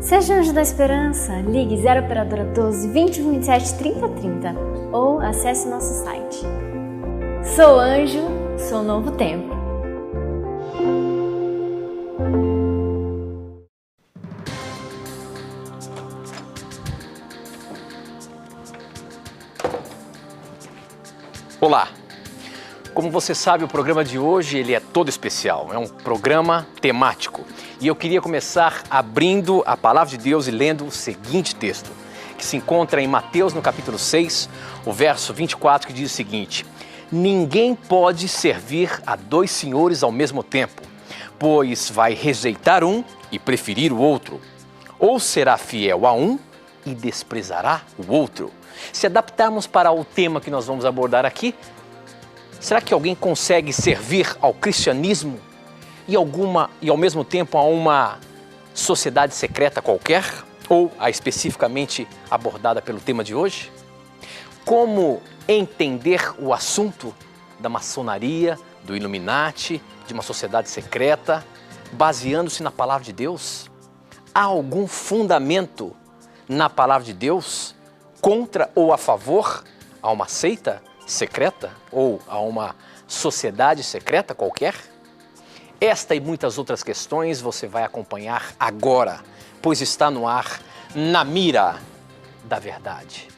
Seja Anjo da Esperança, ligue 0 operadora 12 21 27 30 30 ou acesse nosso site. Sou anjo, sou novo tempo. Olá! Como você sabe, o programa de hoje ele é todo especial, é um programa temático. E eu queria começar abrindo a Palavra de Deus e lendo o seguinte texto, que se encontra em Mateus, no capítulo 6, o verso 24, que diz o seguinte: Ninguém pode servir a dois senhores ao mesmo tempo, pois vai rejeitar um e preferir o outro, ou será fiel a um e desprezará o outro. Se adaptarmos para o tema que nós vamos abordar aqui, será que alguém consegue servir ao cristianismo e ao mesmo tempo a uma sociedade secreta qualquer, ou a especificamente abordada pelo tema de hoje? Como entender o assunto da maçonaria, do Illuminati, de uma sociedade secreta, baseando-se na palavra de Deus? Há algum fundamento na palavra de Deus contra ou a favor a uma seita secreta ou a uma sociedade secreta qualquer? Esta e muitas outras questões você vai acompanhar agora, pois está no ar Na Mira da Verdade.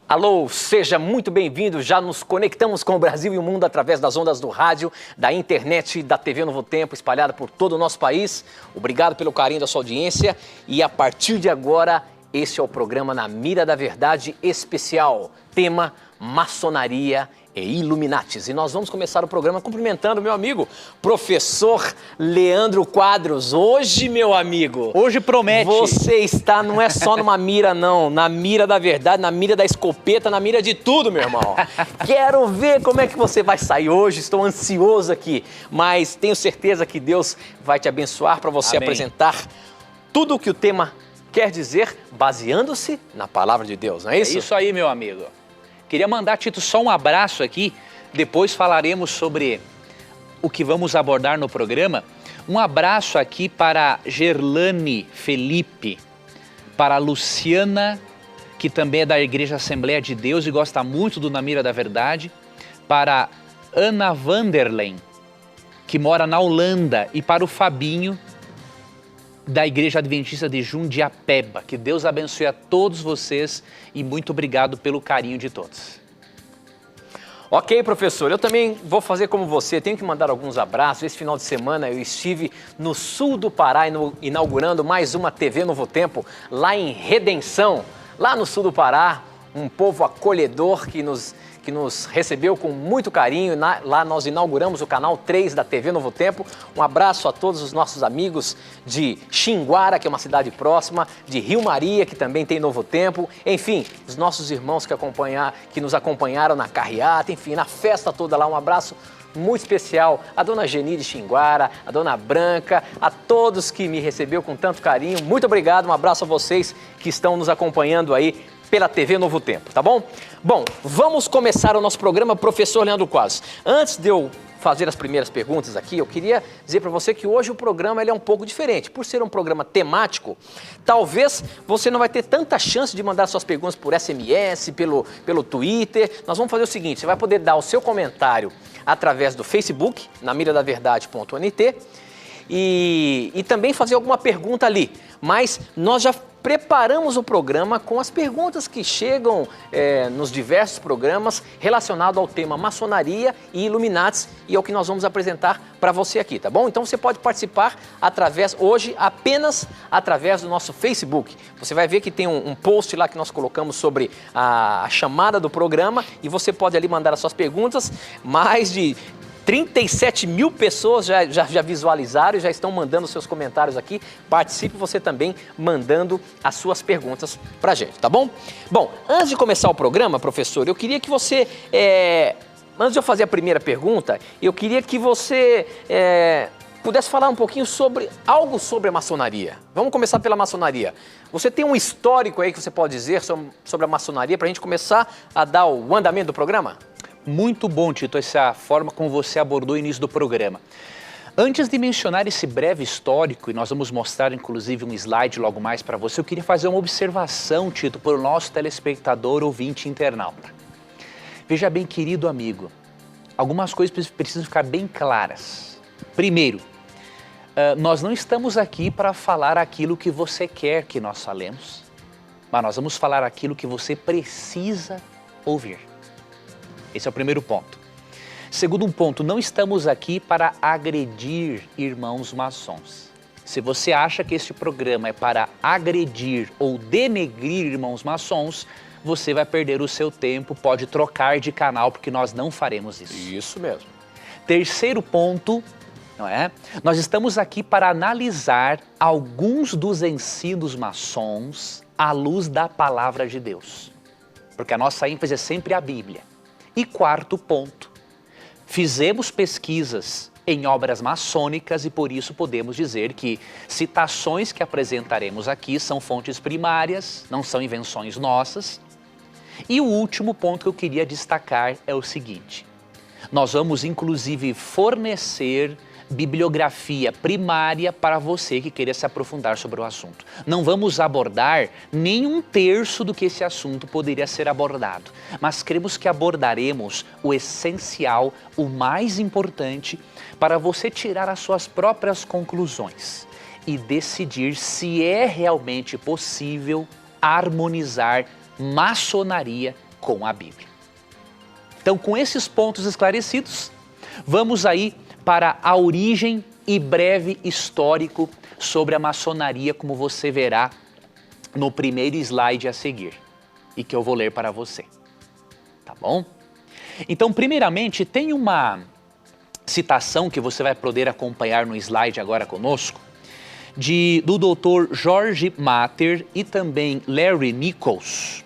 Alô, seja muito bem-vindo, já nos conectamos com o Brasil e o mundo através das ondas do rádio, da internet, da TV Novo Tempo, espalhada por todo o nosso país. Obrigado pelo carinho da sua audiência e a partir de agora, esse é o programa Na Mira da Verdade especial, tema Maçonaria e Illuminatis. E nós vamos começar o programa cumprimentando meu amigo, professor Leandro Quadros. Hoje, meu amigo... Hoje promete. Você está, não é só numa mira, não. Na mira da verdade, na mira da escopeta, na mira de tudo, meu irmão. Quero ver como é que você vai sair hoje. Estou ansioso aqui. Mas tenho certeza que Deus vai te abençoar para você apresentar tudo o que o tema quer dizer, baseando-se na palavra de Deus, não é isso? É isso aí, meu amigo. Queria mandar, Tito, só um abraço aqui, depois falaremos sobre o que vamos abordar no programa. Um abraço aqui para Gerlane Felipe, para Luciana, que também é da Igreja Assembleia de Deus e gosta muito do Na Mira da Verdade, para Ana Vanderlen, que mora na Holanda, e para o Fabinho, da Igreja Adventista de Jundiapeba. Que Deus abençoe a todos vocês e muito obrigado pelo carinho de todos. Ok, professor, eu também vou fazer como você, tenho que mandar alguns abraços. Esse final de semana eu estive no sul do Pará inaugurando mais uma TV Novo Tempo, lá em Redenção, lá no sul do Pará, um povo acolhedor que nos recebeu com muito carinho. Lá nós inauguramos o canal 3 da TV Novo Tempo. Um abraço a todos os nossos amigos de Xinguara, que é uma cidade próxima, de Rio Maria, que também tem Novo Tempo. Enfim, os nossos irmãos que nos acompanharam na carreata, enfim, na festa toda lá. Um abraço muito especial a dona Geni de Xinguara, a dona Branca, a todos que me recebeu com tanto carinho. Muito obrigado, um abraço a vocês que estão nos acompanhando aí pela TV Novo Tempo, tá bom? Bom, vamos começar o nosso programa, professor Leandro Quadros. Antes de eu fazer as primeiras perguntas aqui, eu queria dizer para você que hoje o programa ele é um pouco diferente. Por ser um programa temático, talvez você não vai ter tanta chance de mandar suas perguntas por SMS, pelo Twitter. Nós vamos fazer o seguinte, você vai poder dar o seu comentário através do Facebook, namiradaverdade.nt, e também fazer alguma pergunta ali. Mas nós já preparamos o programa com as perguntas que chegam nos diversos programas relacionados ao tema maçonaria e Illuminatis, e é o que nós vamos apresentar para você aqui, tá bom? Então você pode participar hoje apenas através do nosso Facebook. Você vai ver que tem um post lá que nós colocamos sobre a chamada do programa e você pode ali mandar as suas perguntas. Mais de 37 mil pessoas já visualizaram e já estão mandando seus comentários aqui. Participe você também mandando as suas perguntas pra gente, tá bom? Bom, antes de começar o programa, professor, eu queria que você... Antes de eu fazer a primeira pergunta, eu queria que você pudesse falar um pouquinho sobre algo sobre a maçonaria. Vamos começar pela maçonaria. Você tem um histórico aí que você pode dizer sobre a maçonaria para a gente começar a dar o andamento do programa? Muito bom, Tito, essa forma como você abordou o início do programa. Antes de mencionar esse breve histórico, e nós vamos mostrar inclusive um slide logo mais para você, eu queria fazer uma observação, Tito, para o nosso telespectador, ouvinte e internauta. Veja bem, querido amigo, algumas coisas precisam ficar bem claras. Primeiro, nós não estamos aqui para falar aquilo que você quer que nós falemos, mas nós vamos falar aquilo que você precisa ouvir. Esse é o primeiro ponto. Segundo ponto, não estamos aqui para agredir irmãos maçons. Se você acha que este programa é para agredir ou denegrir irmãos maçons, você vai perder o seu tempo, pode trocar de canal, porque nós não faremos isso. Isso mesmo. Terceiro ponto, não é? Nós estamos aqui para analisar alguns dos ensinos maçons à luz da palavra de Deus. Porque a nossa ênfase é sempre a Bíblia. E quarto ponto, fizemos pesquisas em obras maçônicas e por isso podemos dizer que citações que apresentaremos aqui são fontes primárias, não são invenções nossas. E o último ponto que eu queria destacar é o seguinte, nós vamos inclusive fornecer bibliografia primária para você que queira se aprofundar sobre o assunto. Não vamos abordar nem um terço do que esse assunto poderia ser abordado, mas cremos que abordaremos o essencial, o mais importante, para você tirar as suas próprias conclusões e decidir se é realmente possível harmonizar maçonaria com a Bíblia. Então, com esses pontos esclarecidos, vamos aí para a origem e breve histórico sobre a maçonaria, como você verá no primeiro slide a seguir, e que eu vou ler para você, tá bom? Então, primeiramente, tem uma citação que você vai poder acompanhar no slide agora conosco, do Dr. George Matter e também Larry Nichols,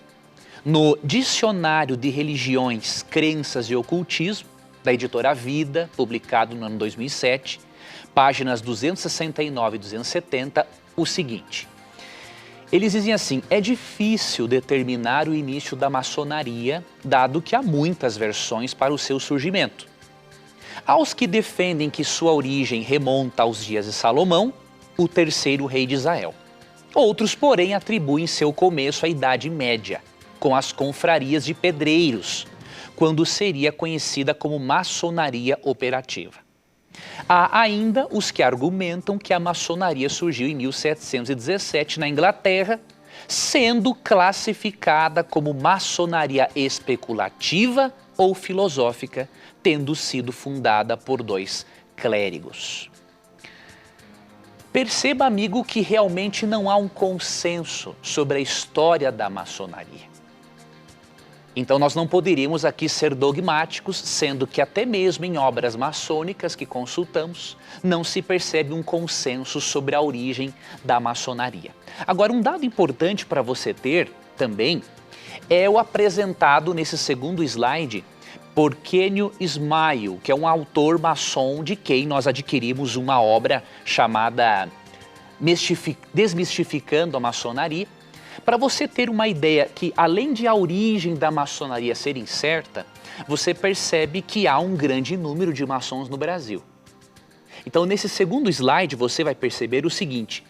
no Dicionário de Religiões, Crenças e Ocultismo, da editora Vida, publicado no ano 2007, páginas 269 e 270, o seguinte. Eles dizem assim, é difícil determinar o início da maçonaria, dado que há muitas versões para o seu surgimento. Aos que defendem que sua origem remonta aos dias de Salomão, o terceiro rei de Israel. Outros, porém, atribuem seu começo à Idade Média, com as confrarias de pedreiros, quando seria conhecida como maçonaria operativa. Há ainda os que argumentam que a maçonaria surgiu em 1717 na Inglaterra, sendo classificada como maçonaria especulativa ou filosófica, tendo sido fundada por 2 clérigos. Perceba, amigo, que realmente não há um consenso sobre a história da maçonaria. Então nós não poderíamos aqui ser dogmáticos, sendo que até mesmo em obras maçônicas que consultamos, não se percebe um consenso sobre a origem da maçonaria. Agora, um dado importante para você ter também é o apresentado nesse segundo slide por Kenio Ismail, que é um autor maçom de quem nós adquirimos uma obra chamada Desmistificando a Maçonaria, para você ter uma ideia que, além de a origem da maçonaria ser incerta, você percebe que há um grande número de maçons no Brasil. Então, nesse segundo slide, você vai perceber o seguinte,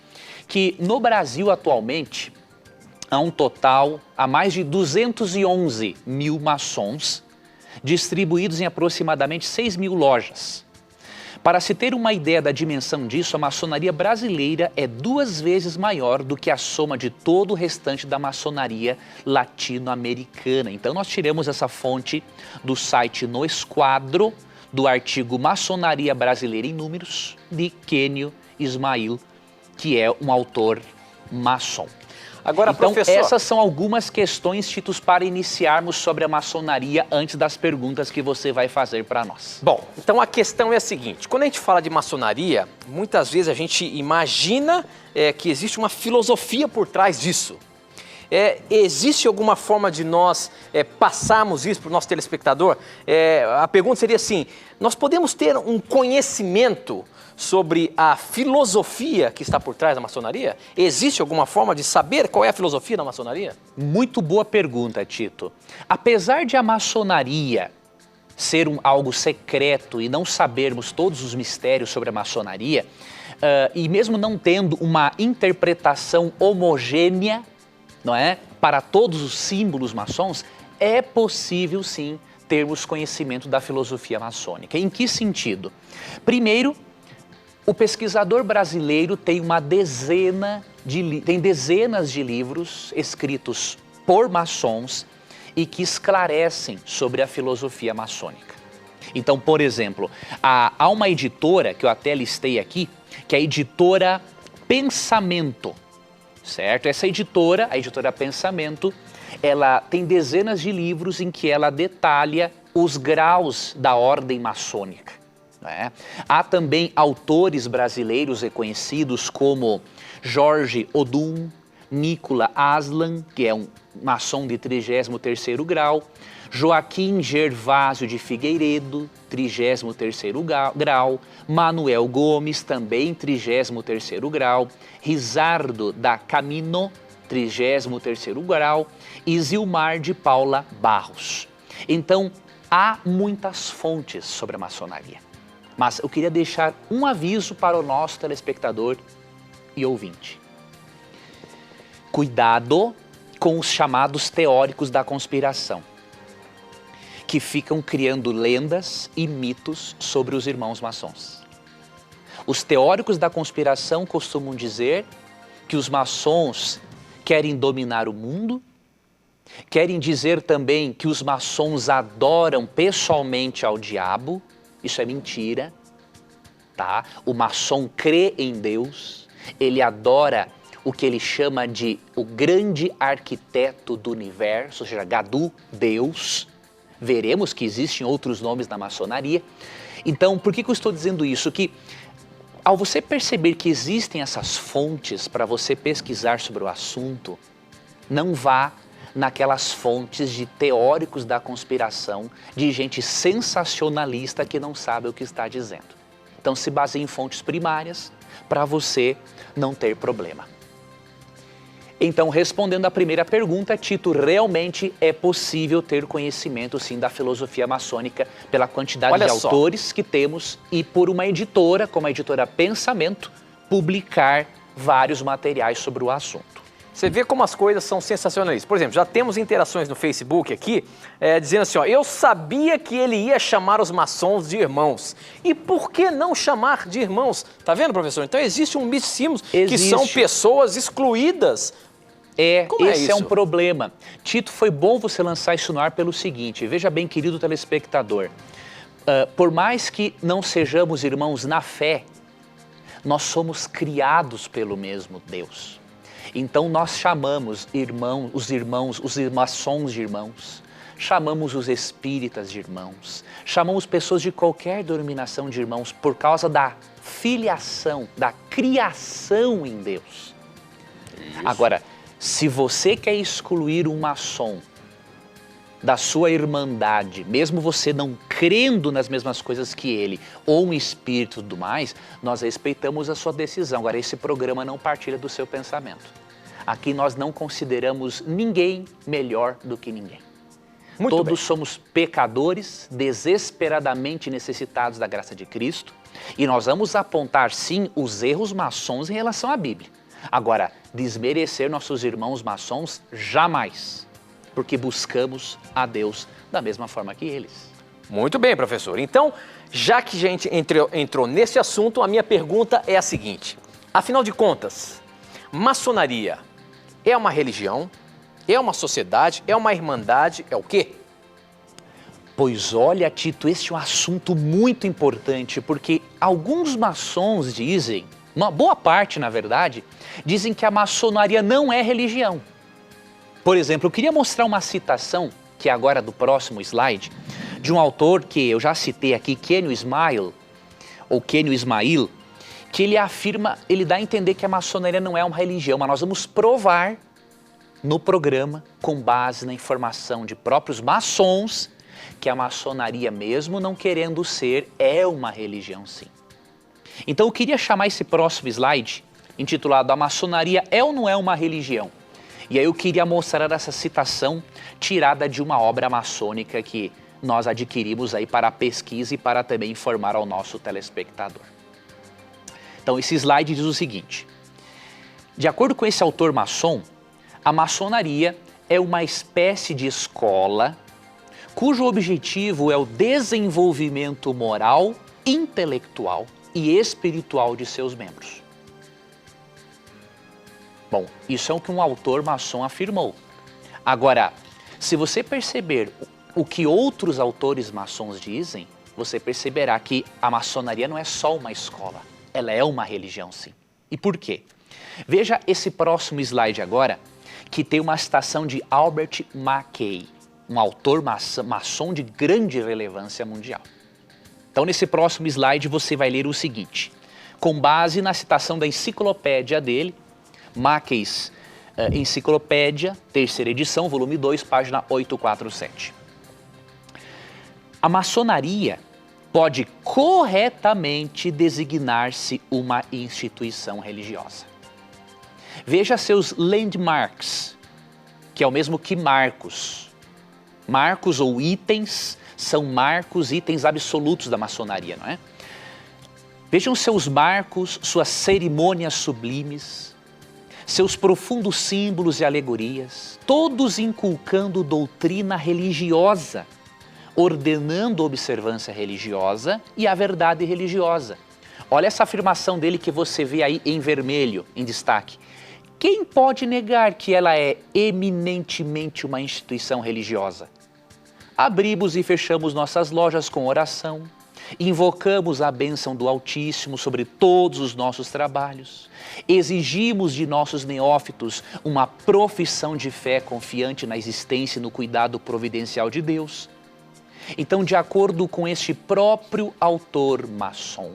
que no Brasil atualmente há um total, há mais de 211 mil maçons, distribuídos em aproximadamente 6 mil lojas. Para se ter uma ideia da dimensão disso, a maçonaria brasileira é 2 vezes maior do que a soma de todo o restante da maçonaria latino-americana. Então nós tiramos essa fonte do site No Esquadro, do artigo Maçonaria Brasileira em Números, de Kenio Ismail, que é um autor maçom. Agora, então, professor... essas são algumas questões, Titus, para iniciarmos sobre a maçonaria antes das perguntas que você vai fazer para nós. Bom, então a questão é a seguinte, quando a gente fala de maçonaria, muitas vezes a gente imagina que existe uma filosofia por trás disso. Existe alguma forma de nós passarmos isso para o nosso telespectador? A pergunta seria assim, nós podemos ter um conhecimento sobre a filosofia que está por trás da maçonaria? Existe alguma forma de saber qual é a filosofia da maçonaria? Muito boa pergunta, Tito. Apesar de a maçonaria ser algo secreto e não sabermos todos os mistérios sobre a maçonaria, e mesmo não tendo uma interpretação homogênea, não é, para todos os símbolos maçons, é possível sim termos conhecimento da filosofia maçônica. Em que sentido? Primeiro, o pesquisador brasileiro tem dezenas de livros escritos por maçons e que esclarecem sobre a filosofia maçônica. Então, por exemplo, há uma editora que eu até listei aqui, que é a editora Pensamento, certo? Essa editora, a editora Pensamento, ela tem dezenas de livros em que ela detalha os graus da ordem maçônica. Né? Há também autores brasileiros reconhecidos como Jorge Odum, Nicola Aslan, que é um maçom de 33º grau, Joaquim Gervásio de Figueiredo, 33º grau, Manuel Gomes, também 33º grau, Rizardo da Camino, 33º grau, e Zilmar de Paula Barros. Então, há muitas fontes sobre a maçonaria. Mas eu queria deixar um aviso para o nosso telespectador e ouvinte. Cuidado com os chamados teóricos da conspiração, que ficam criando lendas e mitos sobre os irmãos maçons. Os teóricos da conspiração costumam dizer que os maçons querem dominar o mundo, querem dizer também que os maçons adoram pessoalmente ao diabo. Isso é mentira, tá? O maçom crê em Deus, ele adora o que ele chama de o grande arquiteto do universo, ou seja, Gadu, Deus. Veremos que existem outros nomes na maçonaria. Então, por que eu estou dizendo isso? Que ao você perceber que existem essas fontes para você pesquisar sobre o assunto, não vá naquelas fontes de teóricos da conspiração, de gente sensacionalista que não sabe o que está dizendo. Então se baseie em fontes primárias para você não ter problema. Então, respondendo à primeira pergunta, Tito, realmente é possível ter conhecimento, sim, da filosofia maçônica pela quantidade de autores que temos e por uma editora, como a editora Pensamento, publicar vários materiais sobre o assunto. Você vê como as coisas são sensacionalistas. Por exemplo, já temos interações no Facebook aqui, dizendo assim, ó, eu sabia que ele ia chamar os maçons de irmãos. E por que não chamar de irmãos? Tá vendo, professor? Então existe um misticismo que são pessoas excluídas. Esse é um problema. Tito, foi bom você lançar isso no ar pelo seguinte, veja bem, querido telespectador, por mais que não sejamos irmãos na fé, nós somos criados pelo mesmo Deus. Então nós chamamos os maçons de irmãos, chamamos os espíritas de irmãos, chamamos pessoas de qualquer denominação de irmãos por causa da filiação, da criação em Deus. Isso. Agora, se você quer excluir um maçom da sua irmandade, mesmo você não crendo nas mesmas coisas que ele, ou um espírito e tudo mais, nós respeitamos a sua decisão. Agora, esse programa não partilha do seu pensamento. Aqui nós não consideramos ninguém melhor do que ninguém. Todos somos pecadores, desesperadamente necessitados da graça de Cristo, e nós vamos apontar, sim, os erros maçons em relação à Bíblia. Agora, desmerecer nossos irmãos maçons, jamais, porque buscamos a Deus da mesma forma que eles. Muito bem, professor. Então, já que a gente entrou nesse assunto, a minha pergunta é a seguinte. Afinal de contas, maçonaria é uma religião? É uma sociedade? É uma irmandade? É o quê? Pois olha, Tito, este é um assunto muito importante, porque alguns maçons dizem uma boa parte, na verdade, dizem que a maçonaria não é religião. Por exemplo, eu queria mostrar uma citação, que é agora do próximo slide, de um autor que eu já citei aqui, Kenio Ismail, que ele afirma, ele dá a entender que a maçonaria não é uma religião, mas nós vamos provar no programa, com base na informação de próprios maçons, que a maçonaria, mesmo não querendo ser, é uma religião sim. Então eu queria chamar esse próximo slide, intitulado A Maçonaria é ou não é uma religião? E aí eu queria mostrar essa citação tirada de uma obra maçônica que nós adquirimos aí para a pesquisa e para também informar ao nosso telespectador. Então esse slide diz o seguinte: de acordo com esse autor maçom, a maçonaria é uma espécie de escola cujo objetivo é o desenvolvimento moral, intelectual e espiritual de seus membros. Bom, isso é o que um autor maçom afirmou. Agora, se você perceber o que outros autores maçons dizem, você perceberá que a maçonaria não é só uma escola, ela é uma religião sim. E por quê? Veja esse próximo slide agora, que tem uma citação de Albert Mackay, um autor maçom de grande relevância mundial. Então nesse próximo slide você vai ler o seguinte, com base na citação da enciclopédia dele, Mackay's Enciclopédia, terceira edição, volume 2, página 847. A maçonaria pode corretamente designar-se uma instituição religiosa. Veja seus landmarks, que é o mesmo que marcos. Marcos ou itens são marcos, itens absolutos da maçonaria, não é? Vejam seus marcos, suas cerimônias sublimes, seus profundos símbolos e alegorias, todos inculcando doutrina religiosa, ordenando a observância religiosa e a verdade religiosa. Olha essa afirmação dele que você vê aí em vermelho, em destaque. Quem pode negar que ela é eminentemente uma instituição religiosa? Abrimos e fechamos nossas lojas com oração, invocamos a bênção do Altíssimo sobre todos os nossos trabalhos, exigimos de nossos neófitos uma profissão de fé confiante na existência e no cuidado providencial de Deus. Então, de acordo com este próprio autor maçom,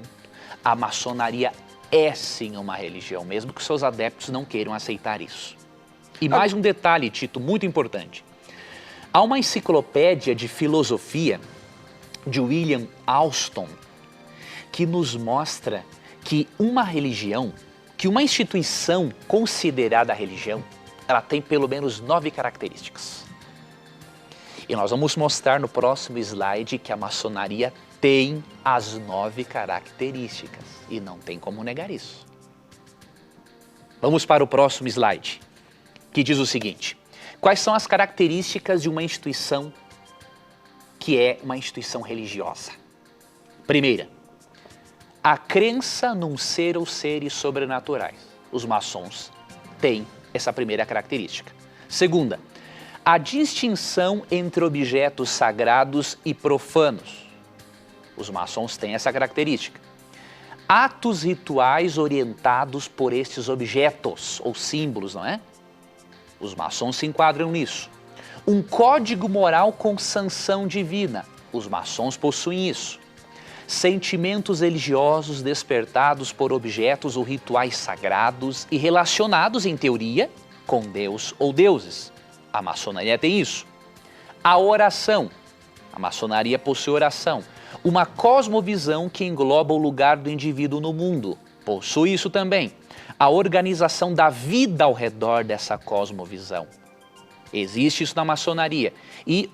a maçonaria é sim uma religião, mesmo que seus adeptos não queiram aceitar isso. E mais um detalhe, Tito, muito importante. Há uma enciclopédia de filosofia de William Alston que nos mostra que uma religião, que uma instituição considerada religião, ela tem pelo menos 9 características. E nós vamos mostrar no próximo slide que a maçonaria tem as 9 características e não tem como negar isso. Vamos para o próximo slide, que diz o seguinte: quais são as características de uma instituição que é uma instituição religiosa? Primeira, a crença num ser ou seres sobrenaturais. Os maçons têm essa primeira característica. Segunda, a distinção entre objetos sagrados e profanos. Os maçons têm essa característica. Atos rituais orientados por estes objetos ou símbolos, não é? Os maçons se enquadram nisso. Um código moral com sanção divina. Os maçons possuem isso. Sentimentos religiosos despertados por objetos ou rituais sagrados e relacionados, em teoria, com Deus ou deuses. A maçonaria tem isso. A oração. A maçonaria possui oração. Uma cosmovisão que engloba o lugar do indivíduo no mundo. Possui isso também. A organização da vida ao redor dessa cosmovisão. Existe isso na maçonaria. E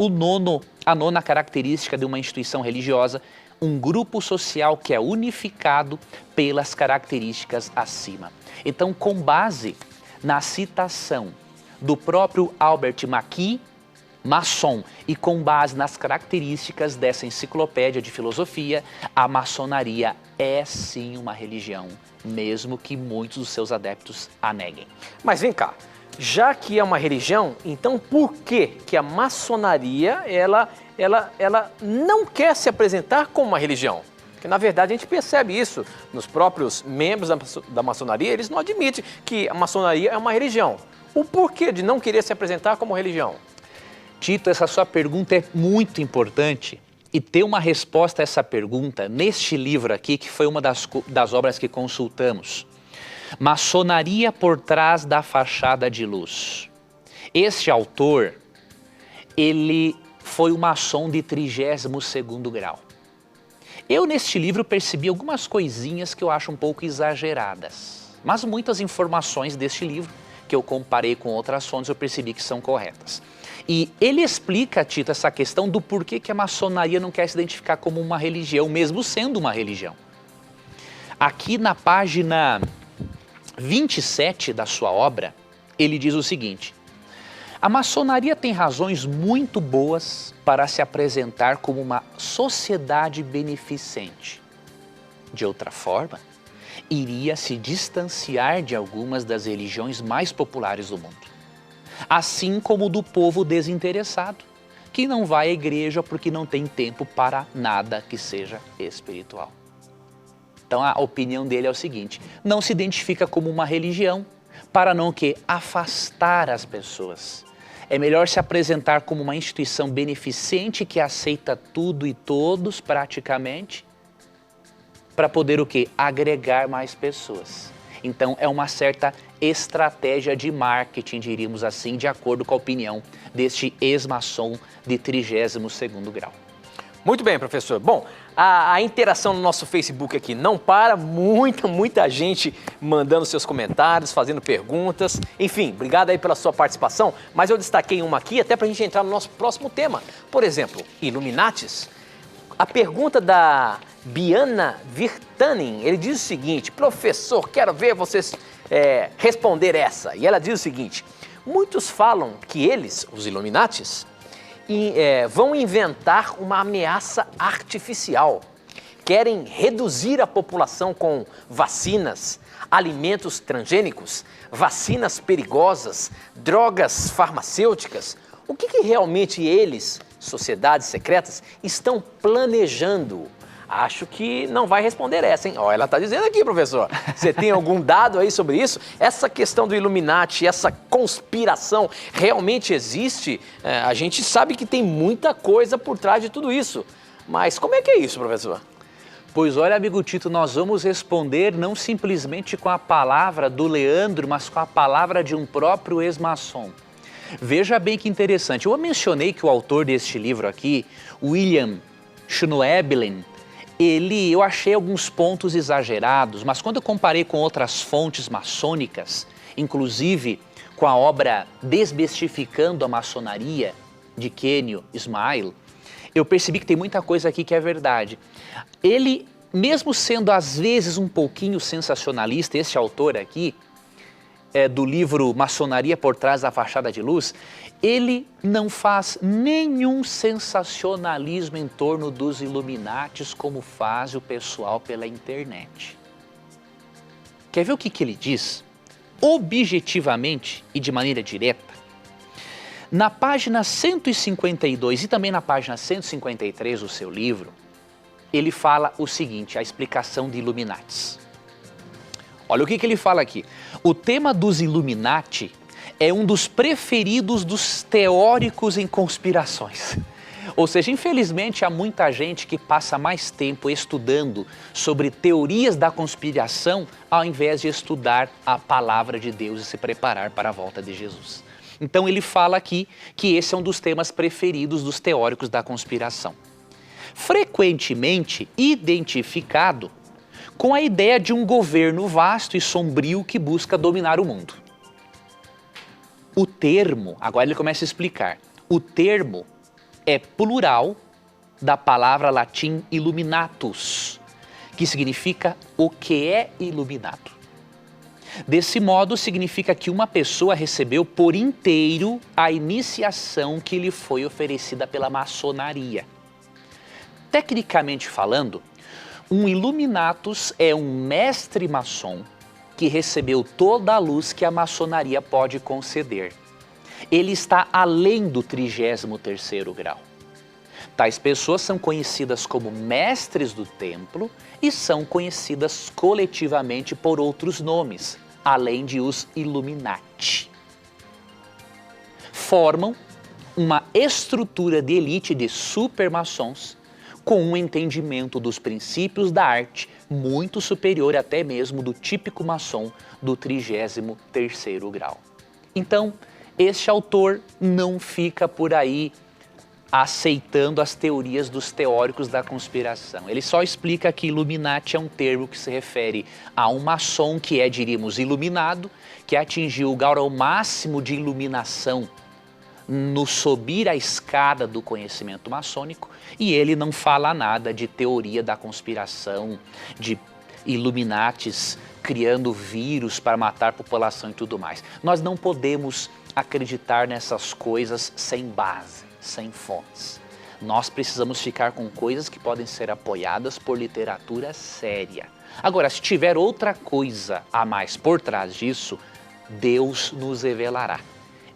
a nona característica de uma instituição religiosa, um grupo social que é unificado pelas características acima. Então, com base na citação do próprio Albert Mackay, maçom, e com base nas características dessa enciclopédia de filosofia, a maçonaria é sim uma religião, mesmo que muitos dos seus adeptos a neguem. Mas vem cá, já que é uma religião, então por que a maçonaria ela não quer se apresentar como uma religião? Porque, na verdade, a gente percebe isso nos próprios membros da maçonaria, eles não admitem que a maçonaria é uma religião. O porquê de não querer se apresentar como religião? Tito, essa sua pergunta é muito importante e ter uma resposta a essa pergunta neste livro aqui, que foi uma das obras que consultamos. Maçonaria por trás da fachada de luz. Este autor, ele foi um maçom de 32º grau. Eu, neste livro, percebi algumas coisinhas que eu acho um pouco exageradas, mas muitas informações deste livro, que eu comparei com outras fontes, eu percebi que são corretas. E ele explica, Tito, essa questão do porquê que a maçonaria não quer se identificar como uma religião, mesmo sendo uma religião. Aqui na página 27 da sua obra, ele diz o seguinte: a maçonaria tem razões muito boas para se apresentar como uma sociedade beneficente. De outra forma, iria se distanciar de algumas das religiões mais populares do mundo. Assim como do povo desinteressado, que não vai à igreja porque não tem tempo para nada que seja espiritual. Então a opinião dele é o seguinte: não se identifica como uma religião para não que afastar as pessoas. É melhor se apresentar como uma instituição beneficente que aceita tudo e todos praticamente, para poder o quê? Agregar mais pessoas. Então é uma certa estratégia de marketing, diríamos assim, de acordo com a opinião deste ex-maçom de 32º grau. Muito bem, professor. Bom, a interação no nosso Facebook aqui não para, muita gente mandando seus comentários, fazendo perguntas. Enfim, obrigado aí pela sua participação, mas eu destaquei uma aqui até para a gente entrar no nosso próximo tema. Por exemplo, Illuminatis. A pergunta da Biana Virtanen, ele diz o seguinte: professor, quero ver vocês responder essa. E ela diz o seguinte: muitos falam que eles, os Illuminatis, vão inventar uma ameaça artificial. Querem reduzir a população com vacinas, alimentos transgênicos, vacinas perigosas, drogas farmacêuticas. O que realmente eles, sociedades secretas, estão planejando? Acho que não vai responder essa, hein? Ó, ela está dizendo aqui, professor. Você tem algum dado aí sobre isso? Essa questão do Illuminati, essa conspiração realmente existe? A gente sabe que tem muita coisa por trás de tudo isso. Mas como é que é isso, professor? Pois olha, amigo Tito, nós vamos responder não simplesmente com a palavra do Leandro, mas com a palavra de um próprio ex-maçom. Veja bem que interessante. Eu mencionei que o autor deste livro aqui, William Schnoebelen, eu achei alguns pontos exagerados, mas quando eu comparei com outras fontes maçônicas, inclusive com a obra Desmistificando a Maçonaria, de Kenio Ismail, eu percebi que tem muita coisa aqui que é verdade. Ele, mesmo sendo às vezes um pouquinho sensacionalista, esse autor aqui, do livro Maçonaria por trás da fachada de luz, ele não faz nenhum sensacionalismo em torno dos Illuminatis como faz o pessoal pela internet. Quer ver o que ele diz? Objetivamente e de maneira direta, na página 152 e também na página 153 do seu livro, ele fala o seguinte, a explicação de Illuminatis. Olha o que ele fala aqui. O tema dos Illuminati é um dos preferidos dos teóricos em conspirações. Ou seja, infelizmente há muita gente que passa mais tempo estudando sobre teorias da conspiração ao invés de estudar a palavra de Deus e se preparar para a volta de Jesus. Então ele fala aqui que esse é um dos temas preferidos dos teóricos da conspiração. Frequentemente identificado com a ideia de um governo vasto e sombrio que busca dominar o mundo. O termo, agora ele começa a explicar, o termo é plural da palavra latim illuminatus, que significa o que é iluminado. Desse modo, significa que uma pessoa recebeu por inteiro a iniciação que lhe foi oferecida pela maçonaria. Tecnicamente falando, um Illuminatus é um mestre maçom que recebeu toda a luz que a maçonaria pode conceder. Ele está além do 33º grau. Tais pessoas são conhecidas como mestres do templo e são conhecidas coletivamente por outros nomes, além de os Illuminati. Formam uma estrutura de elite de supermaçons com um entendimento dos princípios da arte muito superior até mesmo do típico maçom do 33º grau. Então, este autor não fica por aí aceitando as teorias dos teóricos da conspiração. Ele só explica que Illuminati é um termo que se refere a um maçom que é, diríamos, iluminado, que atingiu o grau máximo de iluminação no subir a escada do conhecimento maçônico, e ele não fala nada de teoria da conspiração, de Illuminatis criando vírus para matar a população e tudo mais. Nós não podemos acreditar nessas coisas sem base, sem fontes. Nós precisamos ficar com coisas que podem ser apoiadas por literatura séria. Agora, se tiver outra coisa a mais por trás disso, Deus nos revelará.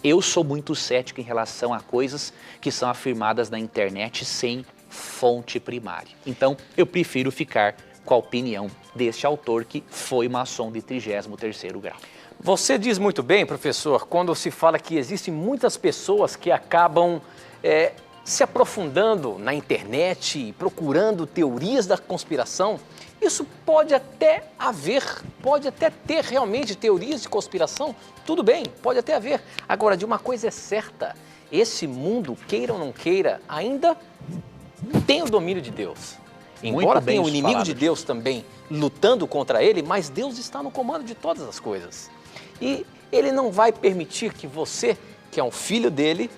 Eu sou muito cético em relação a coisas que são afirmadas na internet sem fonte primária. Então, eu prefiro ficar com a opinião deste autor que foi maçom de 33º grau. Você diz muito bem, professor, quando se fala que existem muitas pessoas que acabam se aprofundando na internet, procurando teorias da conspiração. Isso pode até haver, pode até ter realmente teorias de conspiração, tudo bem, pode até haver. Agora, de uma coisa é certa, esse mundo, queira ou não queira, ainda tem o domínio de Deus. Embora tenha o inimigo de Deus também lutando contra ele, mas Deus está no comando de todas as coisas. E ele não vai permitir que você, que é um filho dele,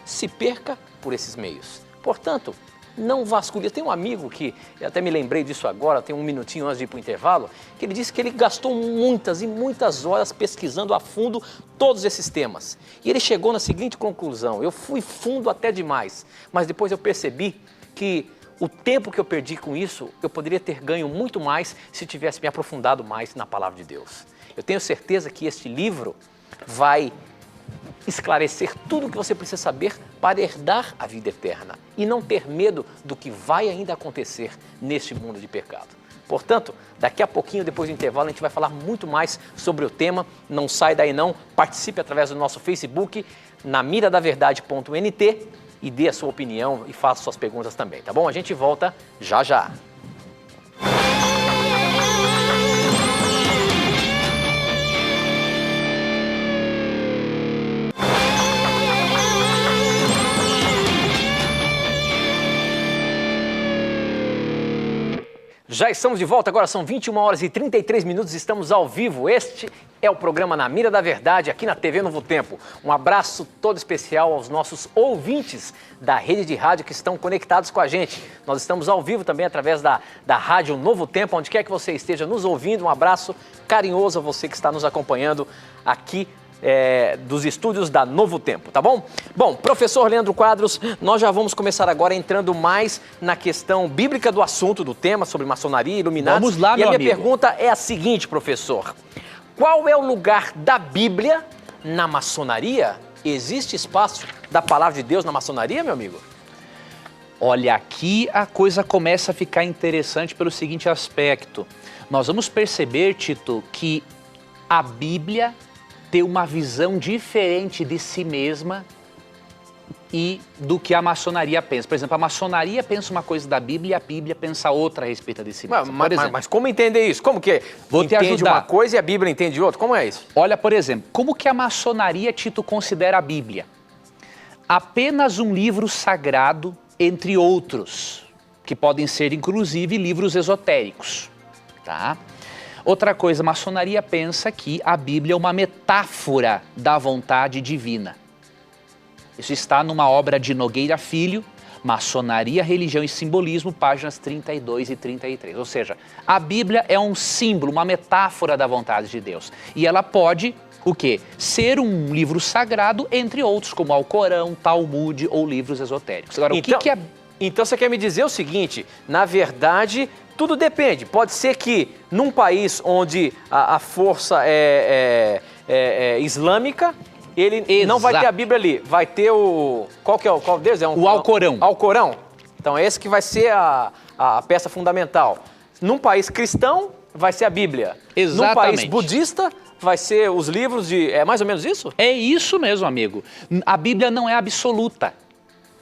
se perca por esses meios. Portanto, não vasculhe. Tem um amigo que, eu até me lembrei disso agora, tem um minutinho antes de ir para o intervalo, que ele disse que ele gastou muitas e muitas horas pesquisando a fundo todos esses temas. E ele chegou na seguinte conclusão: eu fui fundo até demais, mas depois eu percebi que o tempo que eu perdi com isso, eu poderia ter ganho muito mais se tivesse me aprofundado mais na palavra de Deus. Eu tenho certeza que este livro vai esclarecer tudo o que você precisa saber para herdar a vida eterna e não ter medo do que vai ainda acontecer neste mundo de pecado. Portanto, daqui a pouquinho, depois do intervalo, a gente vai falar muito mais sobre o tema. Não sai daí não, participe através do nosso Facebook, namiradaverdade.nt, e dê a sua opinião e faça suas perguntas também, tá bom? A gente volta já já. Já estamos de volta, agora são 21 horas e 33 minutos, estamos ao vivo. Este é o programa Na Mira da Verdade, aqui na TV Novo Tempo. Um abraço todo especial aos nossos ouvintes da rede de rádio que estão conectados com a gente. Nós estamos ao vivo também através da Rádio Novo Tempo, onde quer que você esteja nos ouvindo. Um abraço carinhoso a você que está nos acompanhando aqui dos estúdios da Novo Tempo, tá bom? Bom, professor Leandro Quadros, nós já vamos começar agora entrando mais na questão bíblica do assunto, do tema, sobre maçonaria, Illuminati. Vamos lá, meu amigo. E a minha pergunta é a seguinte, professor: qual é o lugar da Bíblia na maçonaria? Existe espaço da palavra de Deus na maçonaria, meu amigo? Olha, aqui a coisa começa a ficar interessante pelo seguinte aspecto. Nós vamos perceber, Tito, que a Bíblia ter uma visão diferente de si mesma e do que a maçonaria pensa. Por exemplo, a maçonaria pensa uma coisa da Bíblia e a Bíblia pensa outra a respeito de si mesma. Mas como entender isso? Como que Vou te ajudar. Entende uma coisa e a Bíblia entende outra? Como é isso? Olha, por exemplo, como que a maçonaria, Tito, considera a Bíblia? Apenas um livro sagrado, entre outros, que podem ser, inclusive, livros esotéricos, tá? Outra coisa, a maçonaria pensa que a Bíblia é uma metáfora da vontade divina. Isso está numa obra de Nogueira Filho, Maçonaria, Religião e Simbolismo, páginas 32 e 33. Ou seja, a Bíblia é um símbolo, uma metáfora da vontade de Deus. E ela pode, o quê? Ser um livro sagrado, entre outros, como Alcorão, Talmud ou livros esotéricos. Agora, então, o que é... Então você quer me dizer o seguinte: na verdade, tudo depende. Pode ser que num país onde a força é islâmica, ele não vai ter a Bíblia ali, vai ter o... Qual deles? O Alcorão. Alcorão. Então esse que vai ser a peça fundamental. Num país cristão, vai ser a Bíblia. Exatamente. Num país budista, vai ser os livros de... É mais ou menos isso? É isso mesmo, amigo. A Bíblia não é absoluta.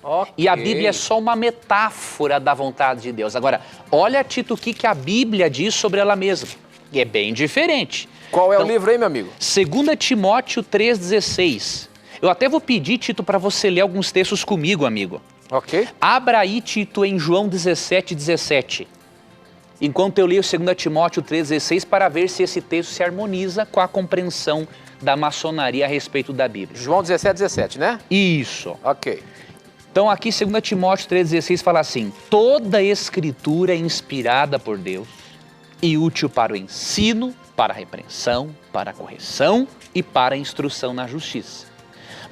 Okay. E a Bíblia é só uma metáfora da vontade de Deus. Agora, olha, Tito, o que a Bíblia diz sobre ela mesma. E é bem diferente. Qual é o livro aí, meu amigo? 2 Timóteo 3,16. Eu até vou pedir, Tito, para você ler alguns textos comigo, amigo. Ok. Abra aí, Tito, em João 17,17. Enquanto eu leio 2 Timóteo 3,16 para ver se esse texto se harmoniza com a compreensão da maçonaria a respeito da Bíblia. João 17,17, né? Isso. Ok. Então aqui 2 Timóteo 3,16 fala assim: toda escritura é inspirada por Deus e útil para o ensino, para a repreensão, para a correção e para a instrução na justiça,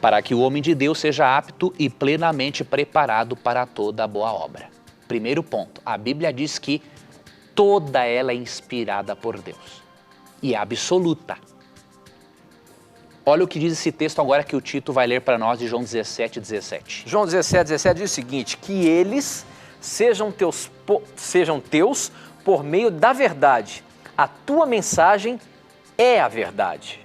para que o homem de Deus seja apto e plenamente preparado para toda a boa obra. Primeiro ponto, a Bíblia diz que toda ela é inspirada por Deus e é absoluta. Olha o que diz esse texto agora que o Tito vai ler para nós de João 17,17. João 17,17 diz o seguinte: que eles sejam teus por meio da verdade. A tua mensagem é a verdade.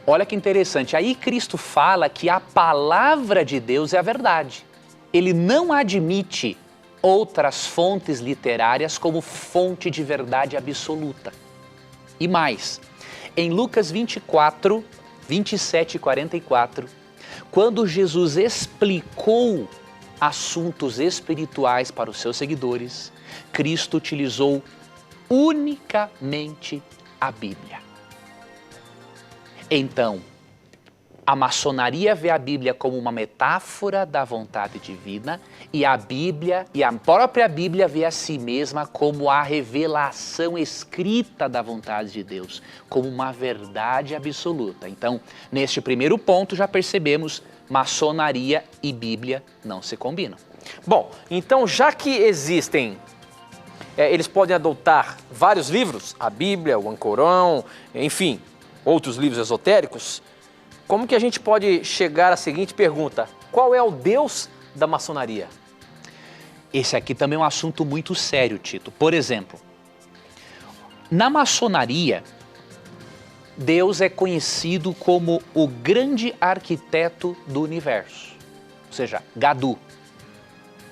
Olha que interessante, aí Cristo fala que a palavra de Deus é a verdade. Ele não admite outras fontes literárias como fonte de verdade absoluta. E mais, em Lucas 24, 27 e 44, quando Jesus explicou assuntos espirituais para os seus seguidores, Cristo utilizou unicamente a Bíblia. Então, a maçonaria vê a Bíblia como uma metáfora da vontade divina e a Bíblia, e a própria Bíblia vê a si mesma como a revelação escrita da vontade de Deus, como uma verdade absoluta. Então, neste primeiro ponto já percebemos, maçonaria e Bíblia não se combinam. Bom, então já que existem, eles podem adotar vários livros, a Bíblia, o Ancorão, enfim, outros livros esotéricos, como que a gente pode chegar à seguinte pergunta: qual é o Deus da maçonaria? Esse aqui também é um assunto muito sério, Tito. Por exemplo, na maçonaria, Deus é conhecido como o grande arquiteto do universo, ou seja, Gadu.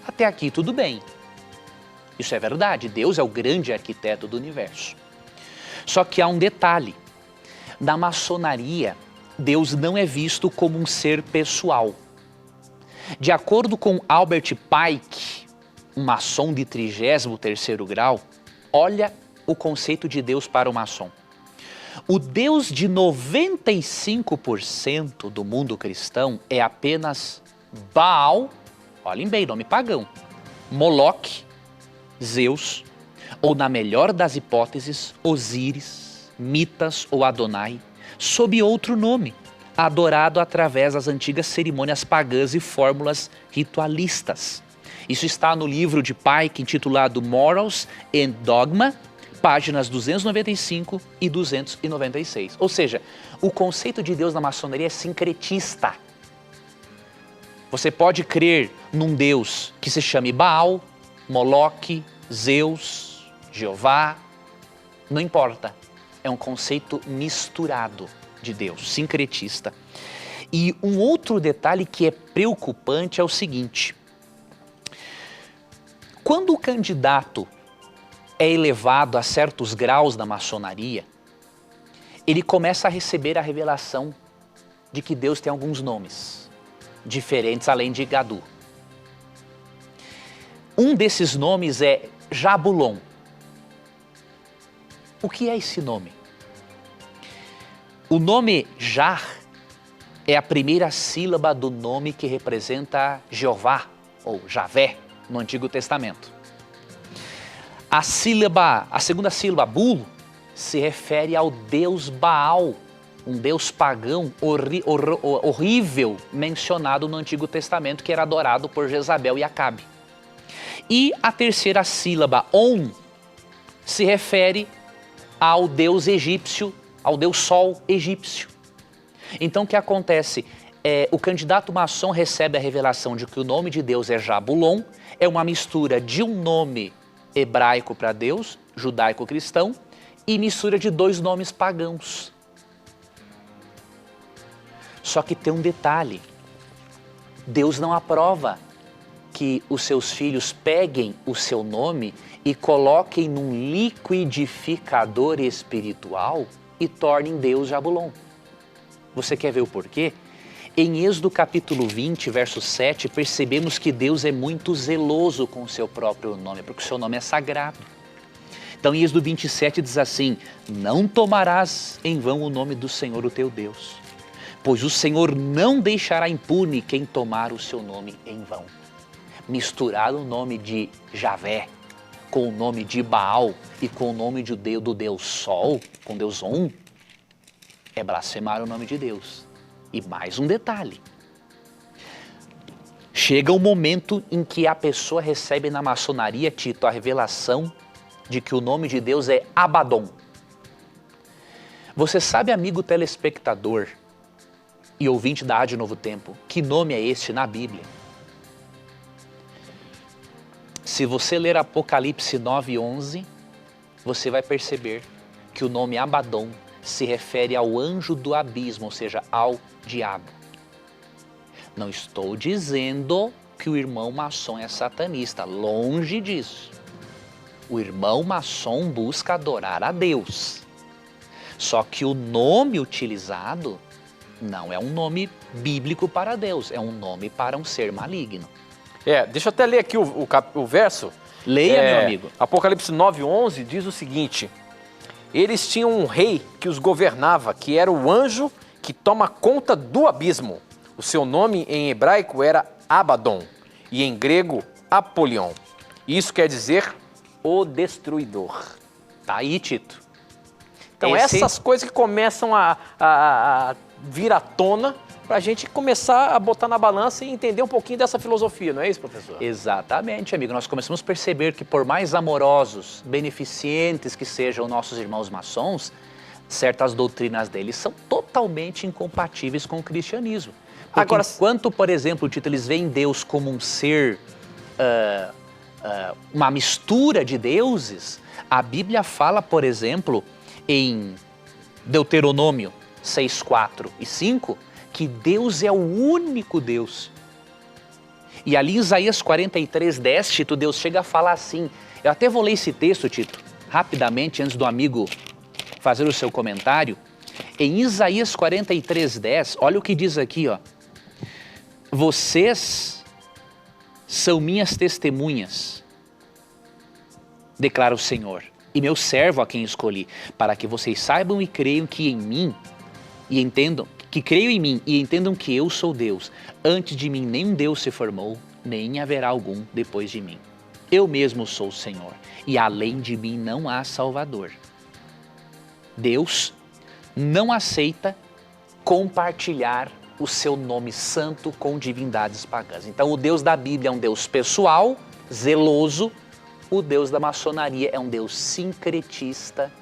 Até aqui tudo bem. Isso é verdade, Deus é o grande arquiteto do universo. Só que há um detalhe: na maçonaria, Deus não é visto como um ser pessoal. De acordo com Albert Pike, um maçom de 33º grau, olha o conceito de Deus para o maçom. O Deus de 95% do mundo cristão é apenas Baal, olhem bem, nome pagão, Moloque, Zeus, ou na melhor das hipóteses, Osíris, Mitas ou Adonai, sob outro nome, adorado através das antigas cerimônias pagãs e fórmulas ritualistas. Isso está no livro de Pike intitulado Morals and Dogma, páginas 295 e 296. Ou seja, o conceito de Deus na maçonaria é sincretista. Você pode crer num Deus que se chame Baal, Moloque, Zeus, Jeová, não importa. É um conceito misturado de Deus, sincretista. E um outro detalhe que é preocupante é o seguinte: quando o candidato é elevado a certos graus da maçonaria, ele começa a receber a revelação de que Deus tem alguns nomes diferentes além de Gadu. Um desses nomes é Jabulon. O que é esse nome? O nome Jar é a primeira sílaba do nome que representa Jeová ou Javé no Antigo Testamento. A segunda sílaba Bul se refere ao deus Baal, um deus pagão horrível mencionado no Antigo Testamento, que era adorado por Jezabel e Acabe. E a terceira sílaba On se refere ao deus egípcio, ao deus Sol egípcio. Então o que acontece? o candidato maçom recebe a revelação de que o nome de Deus é Jabulon, é uma mistura de um nome hebraico para Deus, judaico-cristão, e mistura de 2 nomes pagãos. Só que tem um detalhe, Deus não aprova que os seus filhos peguem o seu nome e coloquem num liquidificador espiritual e tornem Deus Jabulon. Você quer ver o porquê? Em Êxodo capítulo 20, verso 7, percebemos que Deus é muito zeloso com o seu próprio nome, porque o seu nome é sagrado. Então em Êxodo 27 diz assim, não tomarás em vão o nome do Senhor o teu Deus, pois o Senhor não deixará impune quem tomar o seu nome em vão. Misturar o nome de Javé com o nome de Baal e com o nome do Deus Sol, com Deus On, é blasfemar o nome de Deus. E mais um detalhe, chega um momento em que a pessoa recebe na maçonaria, Tito, a revelação de que o nome de Deus é Abaddon. Você sabe, amigo telespectador e ouvinte da Rádio Novo Tempo, que nome é este na Bíblia? Se você ler Apocalipse 9:11, você vai perceber que o nome Abaddon se refere ao anjo do abismo, ou seja, ao diabo. Não estou dizendo que o irmão maçom é satanista, longe disso. O irmão maçom busca adorar a Deus. Só que o nome utilizado não é um nome bíblico para Deus, é um nome para um ser maligno. Deixa eu até ler aqui o verso. Leia, meu amigo. Apocalipse 9:11 diz o seguinte, eles tinham um rei que os governava, que era o anjo que toma conta do abismo. O seu nome em hebraico era Abaddon e em grego Apolion. Isso quer dizer o destruidor. Tá aí, Tito. Então essas coisas que começam a vir à tona para a gente começar a botar na balança e entender um pouquinho dessa filosofia, não é isso, professor? Exatamente, amigo. Nós começamos a perceber que por mais amorosos, beneficentes que sejam nossos irmãos maçons, certas doutrinas deles são totalmente incompatíveis com o cristianismo. Porque agora, enquanto, por exemplo, Tito, eles veem Deus como um ser, uma mistura de deuses, a Bíblia fala, por exemplo, em Deuteronômio 6:4 e 5, que Deus é o único Deus. E ali em Isaías 43:10, Tito, Deus chega a falar assim, eu até vou ler esse texto, Tito, rapidamente, antes do amigo fazer o seu comentário. Em Isaías 43:10, olha o que diz aqui, ó. Vocês são minhas testemunhas, declara o Senhor, e meu servo a quem escolhi, para que vocês saibam e creiam que em mim, e entendam, que creiam em mim e entendam que eu sou Deus. Antes de mim nenhum Deus se formou, nem haverá algum depois de mim. Eu mesmo sou o Senhor, e além de mim não há Salvador. Deus não aceita compartilhar o seu nome santo com divindades pagãs. Então o Deus da Bíblia é um Deus pessoal, zeloso. O Deus da maçonaria é um Deus sincretista,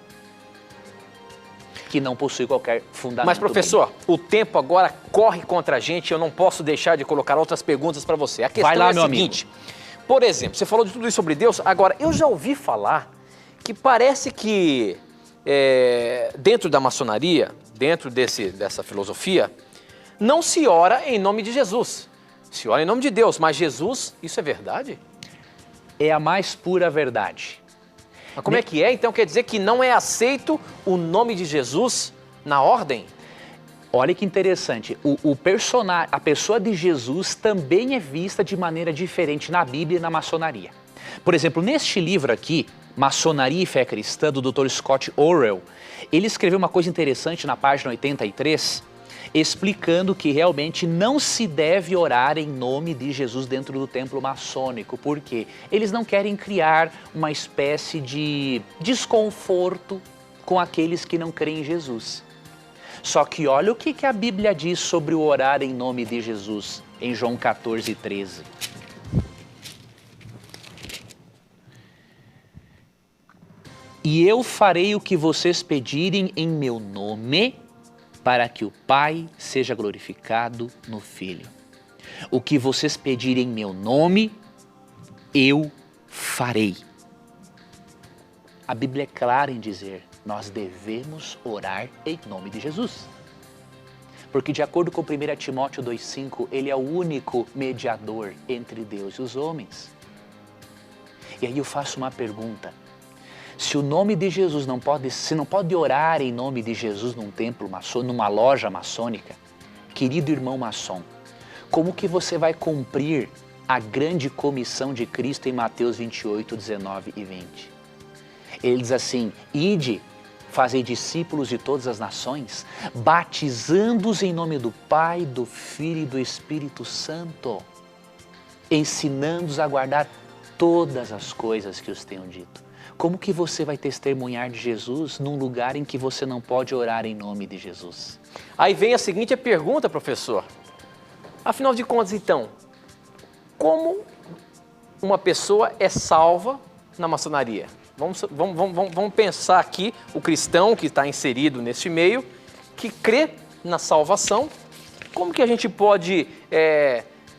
que não possui qualquer fundamento. Mas, professor, o tempo agora corre contra a gente, eu não posso deixar de colocar outras perguntas para você. A questão é a seguinte, por exemplo, você falou de tudo isso sobre Deus, agora, eu já ouvi falar que parece que dentro da maçonaria, dentro dessa filosofia, não se ora em nome de Jesus, se ora em nome de Deus, mas Jesus, isso é verdade? É a mais pura verdade. Mas como é que é? Então quer dizer que não é aceito o nome de Jesus na ordem? Olha que interessante, a pessoa de Jesus também é vista de maneira diferente na Bíblia e na maçonaria. Por exemplo, neste livro aqui, Maçonaria e Fé Cristã, do Dr. Scott Orwell, ele escreveu uma coisa interessante na página 83, explicando que realmente não se deve orar em nome de Jesus dentro do templo maçônico, porque eles não querem criar uma espécie de desconforto com aqueles que não creem em Jesus. Só que olha o que a Bíblia diz sobre o orar em nome de Jesus, em João 14:13. E eu farei o que vocês pedirem em meu nome, para que o Pai seja glorificado no Filho. O que vocês pedirem em meu nome, eu farei. A Bíblia é clara em dizer, nós devemos orar em nome de Jesus. Porque de acordo com 1 Timóteo 2,5, ele é o único mediador entre Deus e os homens. E aí eu faço uma pergunta. Se o nome de Jesus não pode orar em nome de Jesus num templo maçônico, numa loja maçônica, querido irmão maçom, como que você vai cumprir a grande comissão de Cristo em Mateus 28, 19 e 20? Ele diz assim, ide, fazei discípulos de todas as nações, batizando-os em nome do Pai, do Filho e do Espírito Santo, ensinando-os a guardar todas as coisas que os tenho dito. Como que você vai testemunhar de Jesus num lugar em que você não pode orar em nome de Jesus? Aí vem a seguinte pergunta, professor. Afinal de contas, então, como uma pessoa é salva na maçonaria? Vamos pensar aqui o cristão que está inserido nesse meio, que crê na salvação. Como que a gente pode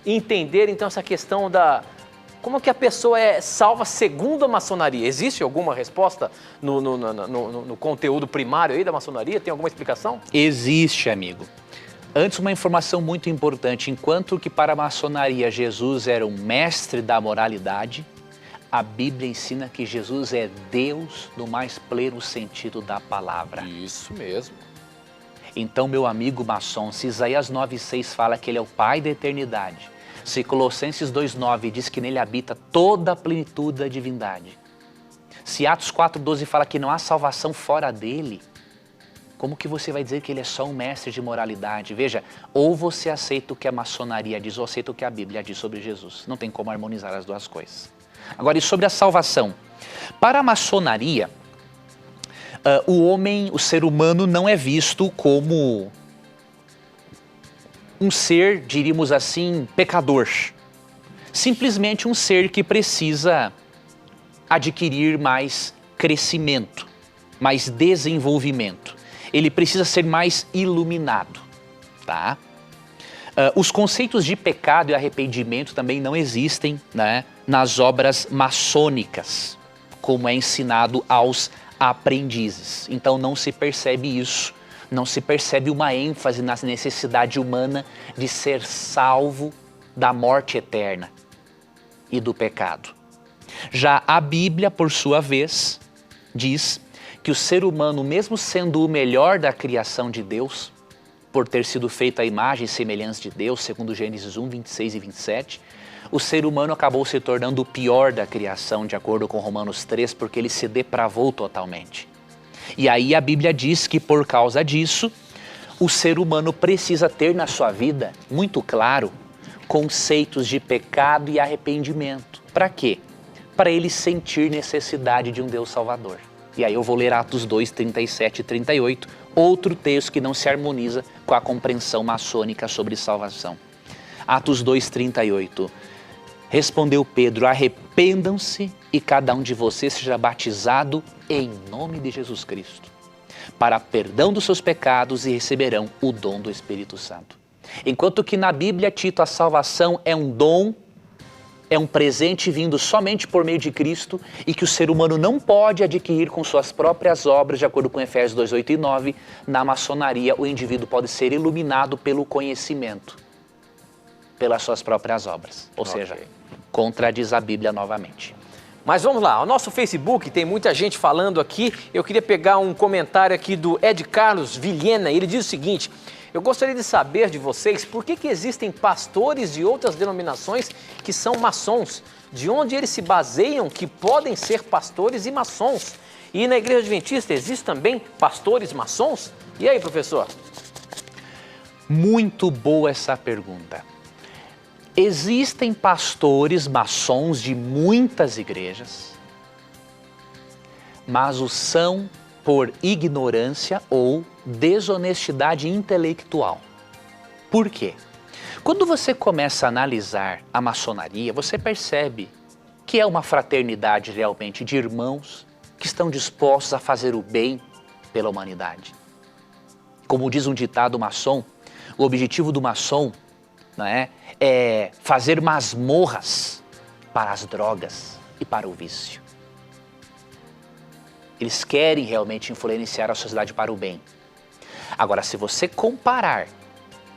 entender, então, essa questão da... Como que a pessoa é salva segundo a maçonaria? Existe alguma resposta no conteúdo primário aí da maçonaria? Tem alguma explicação? Existe, amigo. Antes, uma informação muito importante. Enquanto que para a maçonaria Jesus era um mestre da moralidade, a Bíblia ensina que Jesus é Deus no mais pleno sentido da palavra. Isso mesmo. Então, meu amigo maçom, se Isaías 9,6 fala que ele é o Pai da eternidade, se Colossenses 2,9 diz que nele habita toda a plenitude da divindade, se Atos 4,12 fala que não há salvação fora dele, como que você vai dizer que ele é só um mestre de moralidade? Veja, ou você aceita o que a maçonaria diz, ou aceita o que a Bíblia diz sobre Jesus. Não tem como harmonizar as duas coisas. Agora, e sobre a salvação? Para a maçonaria, o ser humano não é visto como um ser, diríamos assim, pecador. Simplesmente um ser que precisa adquirir mais crescimento, mais desenvolvimento. Ele precisa ser mais iluminado, tá? Os conceitos de pecado e arrependimento também não existem, né, nas obras maçônicas, como é ensinado aos aprendizes. Então não se percebe isso, não se percebe uma ênfase na necessidade humana de ser salvo da morte eterna e do pecado. Já a Bíblia, por sua vez, diz que o ser humano, mesmo sendo o melhor da criação de Deus, por ter sido feito à imagem e semelhança de Deus, segundo Gênesis 1, 26 e 27, o ser humano acabou se tornando o pior da criação, de acordo com Romanos 3, porque ele se depravou totalmente. E aí a Bíblia diz que por causa disso, o ser humano precisa ter na sua vida, muito claro, conceitos de pecado e arrependimento. Para quê? Para ele sentir necessidade de um Deus Salvador. E aí eu vou ler Atos 2, 37 e 38, outro texto que não se harmoniza com a compreensão maçônica sobre salvação. Atos 2, 38. Respondeu Pedro, arrependam-se e cada um de vocês seja batizado em nome de Jesus Cristo, para perdão dos seus pecados e receberão o dom do Espírito Santo. Enquanto que na Bíblia, Tito, a salvação é um dom, é um presente vindo somente por meio de Cristo e que o ser humano não pode adquirir com suas próprias obras, de acordo com Efésios 2, 8 e 9, na maçonaria o indivíduo pode ser iluminado pelo conhecimento, pelas suas próprias obras. Ou seja, contradiz a Bíblia novamente. Mas vamos lá, o nosso Facebook tem muita gente falando aqui. Eu queria pegar um comentário aqui do Ed Carlos Vilhena. Ele diz o seguinte: eu gostaria de saber de vocês por que existem pastores de outras denominações que são maçons, de onde eles se baseiam que podem ser pastores e maçons. E na Igreja Adventista existem também pastores maçons? E aí, professor? Muito boa essa pergunta. Existem pastores maçons de muitas igrejas, mas o são por ignorância ou desonestidade intelectual. Por quê? Quando você começa a analisar a maçonaria, você percebe que é uma fraternidade realmente de irmãos que estão dispostos a fazer o bem pela humanidade. Como diz um ditado maçom, o objetivo do maçom, né, é fazer masmorras para as drogas e para o vício. Eles querem realmente influenciar a sociedade para o bem. Agora, se você comparar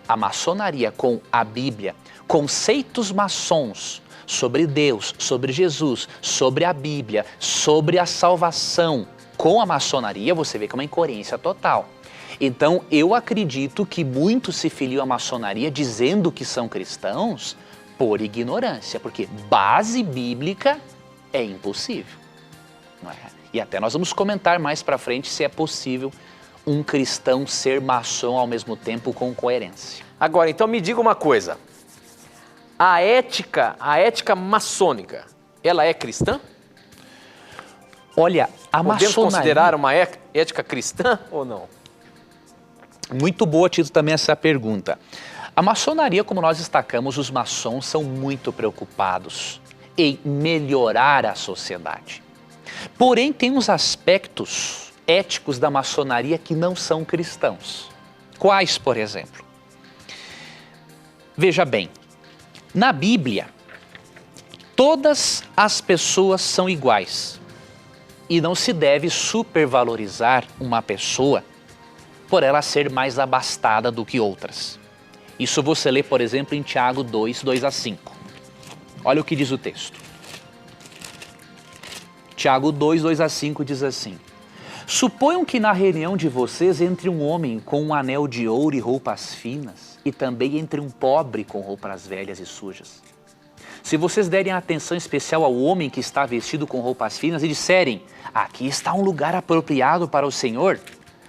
a maçonaria com a Bíblia, conceitos maçons sobre Deus, sobre Jesus, sobre a Bíblia, sobre a salvação com a maçonaria, você vê que é uma incoerência total. Então, eu acredito que muitos se filiam à maçonaria dizendo que são cristãos por ignorância, porque base bíblica é impossível. Não é? E até nós vamos comentar mais para frente se é possível um cristão ser maçom ao mesmo tempo com coerência. Agora, então me diga uma coisa. A ética maçônica, ela é cristã? Olha, a maçonaria... Podemos considerar uma ética cristã ou não? Muito boa, Tito, também essa pergunta. A maçonaria, como nós destacamos, os maçons são muito preocupados em melhorar a sociedade. Porém, tem uns aspectos éticos da maçonaria que não são cristãos. Quais, por exemplo? Veja bem, na Bíblia, todas as pessoas são iguais e não se deve supervalorizar uma pessoa por ela ser mais abastada do que outras. Isso você lê, por exemplo, em Tiago 2, 2 a 5. Olha o que diz o texto. Tiago 2, 2 a 5 diz assim: Suponham que na reunião de vocês entre um homem com um anel de ouro e roupas finas, e também entre um pobre com roupas velhas e sujas. Se vocês derem atenção especial ao homem que está vestido com roupas finas e disserem, aqui está um lugar apropriado para o Senhor,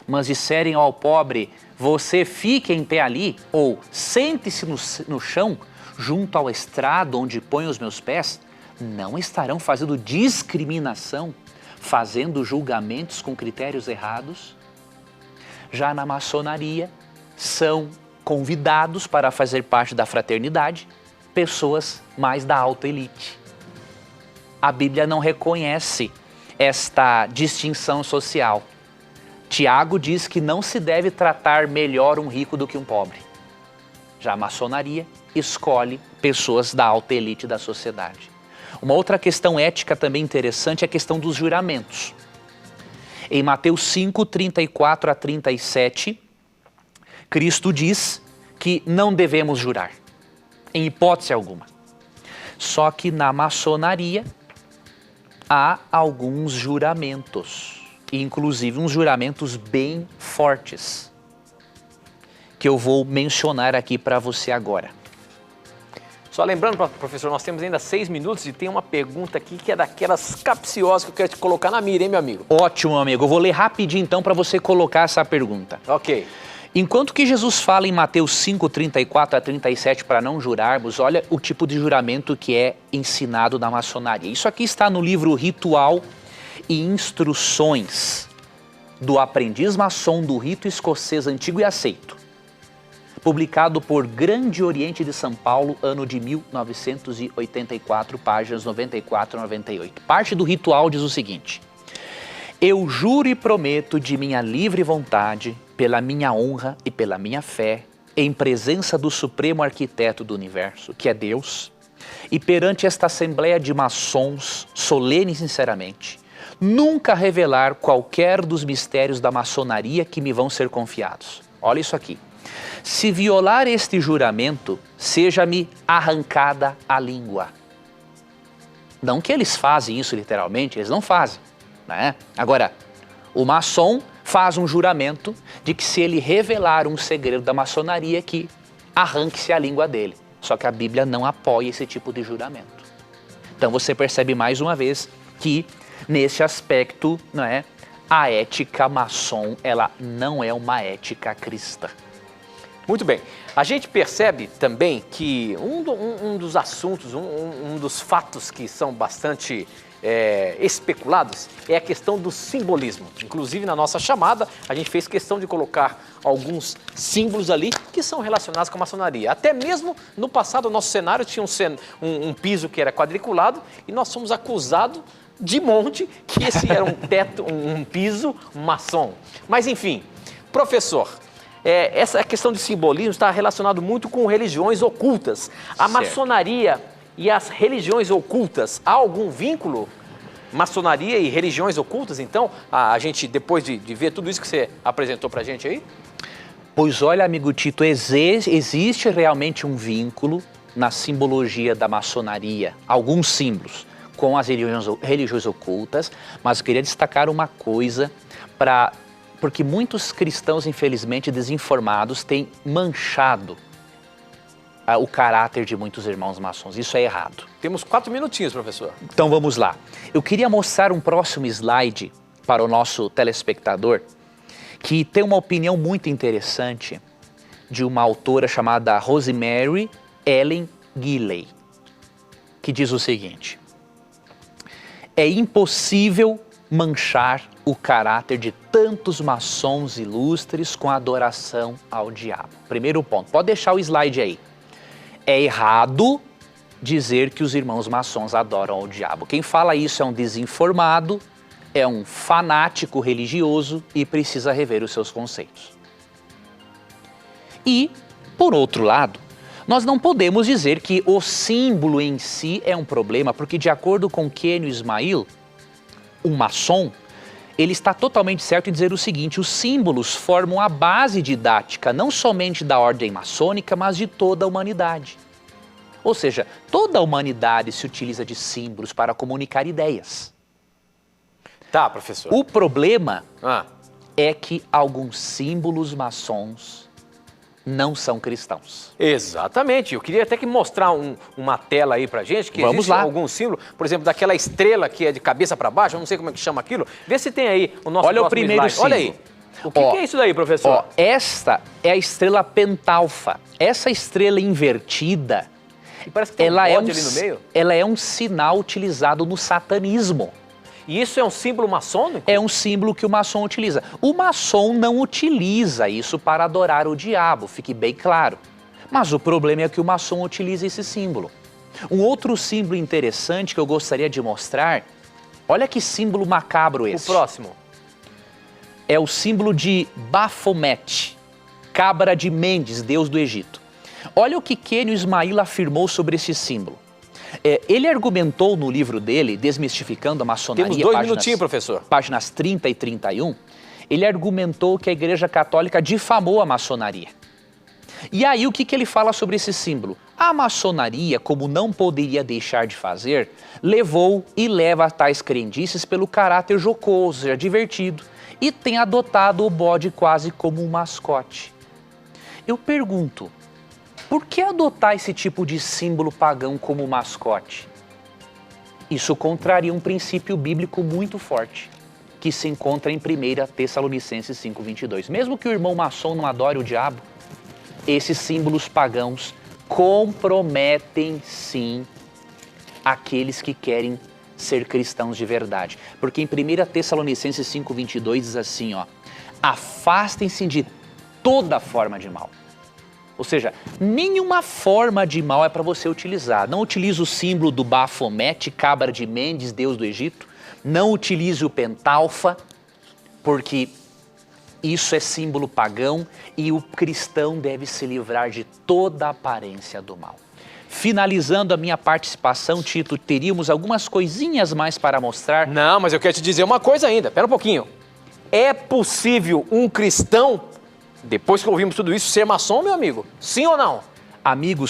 mas disserem ao pobre, você fique em pé ali, ou sente-se no chão, junto ao estrado onde ponho os meus pés, não estarão fazendo discriminação, fazendo julgamentos com critérios errados? Já na maçonaria, são convidados para fazer parte da fraternidade pessoas mais da alta elite. A Bíblia não reconhece esta distinção social. Tiago diz que não se deve tratar melhor um rico do que um pobre. Já a maçonaria escolhe pessoas da alta elite da sociedade. Uma outra questão ética também interessante é a questão dos juramentos. Em Mateus 5, 34 a 37, Cristo diz que não devemos jurar, em hipótese alguma. Só que na maçonaria há alguns juramentos, inclusive uns juramentos bem fortes, que eu vou mencionar aqui para você agora. Só lembrando, professor, nós temos ainda 6 minutos e tem uma pergunta aqui que é daquelas capciosas que eu quero te colocar na mira, hein, meu amigo? Ótimo, amigo. Eu vou ler rapidinho então para você colocar essa pergunta. Ok. Enquanto que Jesus fala em Mateus 5, 34 a 37 para não jurarmos, olha o tipo de juramento que é ensinado na maçonaria. Isso aqui está no livro Ritual e Instruções do Aprendiz Maçom do Rito Escocês Antigo e Aceito, publicado por Grande Oriente de São Paulo, ano de 1984, páginas 94 a 98. Parte do ritual diz o seguinte: eu juro e prometo de minha livre vontade, pela minha honra e pela minha fé, em presença do Supremo Arquiteto do Universo, que é Deus, e perante esta Assembleia de Maçons, solene e sinceramente, nunca revelar qualquer dos mistérios da maçonaria que me vão ser confiados. Olha isso aqui. Se violar este juramento, seja-me arrancada a língua. Não que eles fazem isso literalmente, eles não fazem, né? Agora, o maçom faz um juramento de que se ele revelar um segredo da maçonaria, que arranque-se a língua dele. Só que a Bíblia não apoia esse tipo de juramento. Então você percebe mais uma vez que nesse aspecto, não é, a ética maçom, ela não é uma ética cristã. Muito bem. A gente percebe também que um dos assuntos, um dos fatos que são bastante especulados é a questão do simbolismo. Inclusive, na nossa chamada, a gente fez questão de colocar alguns símbolos ali que são relacionados com a maçonaria. Até mesmo no passado, o nosso cenário tinha um piso que era quadriculado e nós fomos acusados de monte que esse era um teto, um piso maçom. Mas, enfim, professor, essa questão de simbolismo está relacionado muito com religiões ocultas. A maçonaria e as religiões ocultas, há algum vínculo? Maçonaria e religiões ocultas, então, a gente, depois de ver tudo isso que você apresentou pra gente aí? Pois olha, amigo Tito, existe realmente um vínculo na simbologia da maçonaria, alguns símbolos com as religiões ocultas, mas eu queria destacar uma coisa, porque muitos cristãos, infelizmente, desinformados, têm manchado o caráter de muitos irmãos maçons. Isso é errado. Temos 4 minutinhos, professor. Então vamos lá. Eu queria mostrar um próximo slide para o nosso telespectador, que tem uma opinião muito interessante de uma autora chamada Rosemary Ellen Gilley, que diz o seguinte: é impossível manchar o caráter de tantos maçons ilustres com adoração ao diabo. Primeiro ponto, pode deixar o slide aí. É errado dizer que os irmãos maçons adoram ao diabo. Quem fala isso é um desinformado, é um fanático religioso e precisa rever os seus conceitos. E, por outro lado, nós não podemos dizer que o símbolo em si é um problema, porque de acordo com Kenio Ismail, um maçom, ele está totalmente certo em dizer o seguinte: os símbolos formam a base didática não somente da ordem maçônica, mas de toda a humanidade. Ou seja, toda a humanidade se utiliza de símbolos para comunicar ideias. Tá, professor. O problema é que alguns símbolos maçons não são cristãos. Exatamente. Eu queria até que mostrar uma tela aí pra gente, que Vamos existe lá. algum símbolo, por exemplo, daquela estrela que é de cabeça para baixo, eu não sei como é que chama aquilo. Vê se tem aí o nosso Olha o próximo primeiro slide. Olha aí. O que é isso daí, professor? Esta é a estrela pentalfa. Essa estrela invertida, E parece que tem um bode ali no meio. ela é um sinal utilizado no satanismo. E isso é um símbolo maçônico? É um símbolo que o maçom utiliza. O maçom não utiliza isso para adorar o diabo, fique bem claro. Mas o problema é que o maçom utiliza esse símbolo. Um outro símbolo interessante que eu gostaria de mostrar, olha que símbolo macabro esse. O próximo. É o símbolo de Baphomet, cabra de Mendes, deus do Egito. Olha o que Kenio Ismail afirmou sobre esse símbolo. Ele argumentou no livro dele, Desmistificando a Maçonaria, Temos 2 minutinhos, professor. Páginas 30 e 31, ele argumentou que a Igreja Católica difamou a maçonaria. E aí o que ele fala sobre esse símbolo? A maçonaria, como não poderia deixar de fazer, levou e leva a tais crendices pelo caráter jocoso, divertido, e tem adotado o bode quase como um mascote. Eu pergunto, por que adotar esse tipo de símbolo pagão como mascote? Isso contraria um princípio bíblico muito forte, que se encontra em 1 Tessalonicenses 5:22. Mesmo que o irmão maçom não adore o diabo, esses símbolos pagãos comprometem sim aqueles que querem ser cristãos de verdade. Porque em 1 Tessalonicenses 5:22 diz assim, ó: afastem-se de toda forma de mal. Ou seja, nenhuma forma de mal é para você utilizar. Não utilize o símbolo do Baphomet, cabra de Mendes, deus do Egito. Não utilize o pentalfa, porque isso é símbolo pagão e o cristão deve se livrar de toda a aparência do mal. Finalizando a minha participação, Tito, teríamos algumas coisinhas mais para mostrar. Não, mas eu quero te dizer uma coisa ainda. Pera um pouquinho. É possível um cristão, depois que ouvimos tudo isso, ser maçom, meu amigo? Sim ou não? Amigo,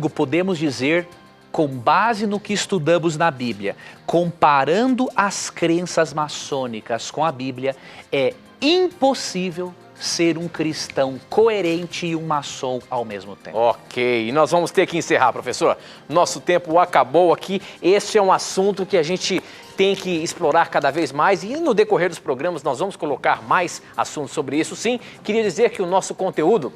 podemos dizer, com base no que estudamos na Bíblia, comparando as crenças maçônicas com a Bíblia, é impossível ser um cristão coerente e um maçom ao mesmo tempo. Ok, e nós vamos ter que encerrar, professor. Nosso tempo acabou aqui. Esse é um assunto que a gente tem que explorar cada vez mais e no decorrer dos programas nós vamos colocar mais assuntos sobre isso. Sim, queria dizer que o nosso conteúdo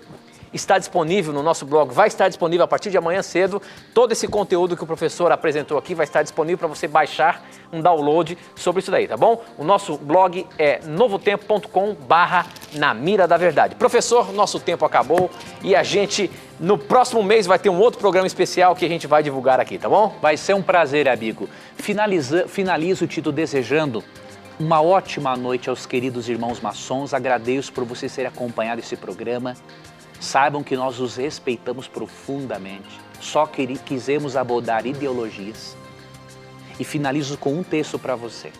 está disponível no nosso blog, vai estar disponível a partir de amanhã cedo. Todo esse conteúdo que o professor apresentou aqui vai estar disponível para você baixar um download sobre isso daí, tá bom? O nosso blog é novotempo.com/na mira da verdade. Professor, nosso tempo acabou e a gente no próximo mês vai ter um outro programa especial que a gente vai divulgar aqui, tá bom? Vai ser um prazer, amigo. Finalizo, Tito, desejando Uma ótima noite aos queridos irmãos maçons. Agradeço por vocês terem acompanhado esse programa. Saibam que nós os respeitamos profundamente. Só quisemos abordar ideologias. E finalizo com um texto para você.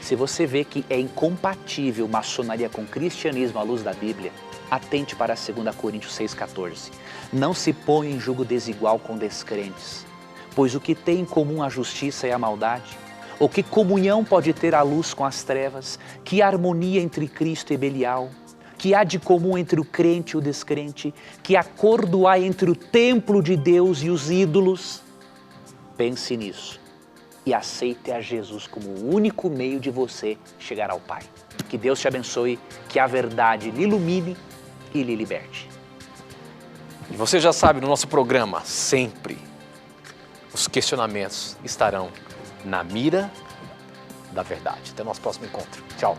Se você vê que é incompatível maçonaria com cristianismo à luz da Bíblia, atente para 2 Coríntios 6,14. Não se põe em julgo desigual com descrentes, pois o que tem em comum a justiça e a maldade? Ou que comunhão pode ter a luz com as trevas? Que harmonia entre Cristo e Belial? Que há de comum entre o crente e o descrente? Que acordo há entre o templo de Deus e os ídolos? Pense nisso e aceite a Jesus como o único meio de você chegar ao Pai. Que Deus te abençoe, que a verdade lhe ilumine e lhe liberte. E você já sabe, no nosso programa, sempre os questionamentos estarão na mira da verdade. Até o nosso próximo encontro. Tchau.